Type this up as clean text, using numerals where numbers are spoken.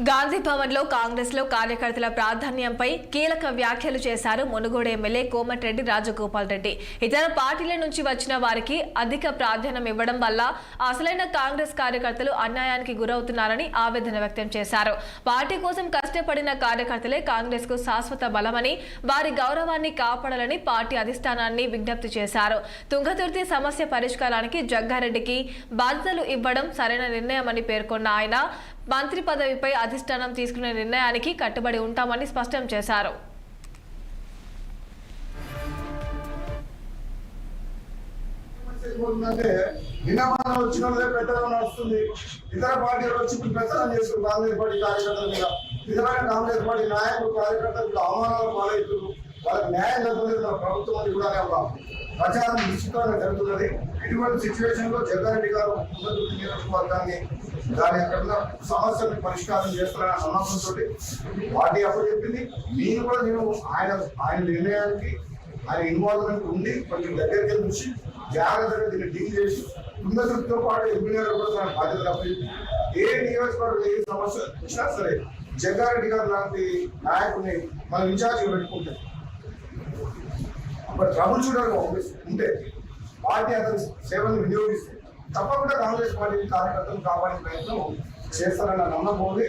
గాంధీ భవన్ లో కాంగ్రెస్ లో కార్యకర్తల ప్రాధాన్యంపై కీలక వ్యాఖ్యలు చేశారు మునుగోడు ఎమ్మెల్యే కోమటిరెడ్డి రాజగోపాల్ రెడ్డి. ఇతర పార్టీల నుంచి వచ్చిన వారికి అధిక ప్రాధాన్యం ఇవ్వడం వల్ల అసలైన కాంగ్రెస్ కార్యకర్తలు అన్యాయానికి గురవుతున్నారని ఆవేదన వ్యక్తం చేశారు. పార్టీ కోసం కష్టపడిన కార్యకర్తలే కాంగ్రెస్ కు శాశ్వత బలమని, వారి గౌరవాన్ని కాపాడాలని పార్టీ అధిష్టానాన్ని విజ్ఞప్తి చేశారు. తుంగతుర్తి సమస్య పరిష్కారానికి జగ్గారెడ్డికి బాధ్యతలు ఇవ్వడం సరైన నిర్ణయమని పేర్కొన్న ఆయన మంత్రి పదవిపై అధిష్టానం తీసుకునే నిర్ణయానికి కట్టుబడి ఉంటామని స్పష్టం చేశారు. ఇతర పార్టీలు వచ్చి ప్రచారం చేస్తున్నారు. కాంగ్రెస్ పార్టీ కార్యకర్తల మీద నిజమైన కాంగ్రెస్ పార్టీ నాయకులు కార్యకర్తలకు అవమానాలు పాలవుతున్నారు. వాళ్ళకి న్యాయం జరుగుతుంది. మన ప్రభుత్వం కూడా ప్రచారం నిశ్చితంగా జరుగుతున్నది. ఇటువంటి సిచ్యువేషన్ లో జగ్గారెడ్డి గారు నియోజకవర్గాన్ని దాని అక్కడ సమస్యలను పరిష్కారం చేస్తారన్న నమ్మకంతో పార్టీ అప్పుడు చెప్పింది. నేను కూడా ఆయన నిర్ణయానికి ఆయన ఇన్వాల్వ్మెంట్ ఉండి కొంచెం దగ్గరికి నుంచి జాగ్రత్తగా దీన్ని డీల్ చేసి తుంగతుర్తితో పాటు ఎంపీ గారు కూడా తన బాధ్యతలు అప్పగింది. ఏ నియోజకవర్గం ఏ సమస్య వచ్చినా సరే జగ్గారెడ్డి గారు లాంటి నాయకుడిని మనం ఇన్ఛార్జిగా పెట్టుకుంటాం. అప్పుడు ట్రబుల్ షూటర్ ఉంటే పార్టీ అతని సేవలను వినియోగిస్తే తప్పకుండా కాంగ్రెస్ పార్టీ కార్యకర్తలు కాపాడే ప్రయత్నం చేస్తారన్న నమ్మకం ఉంది.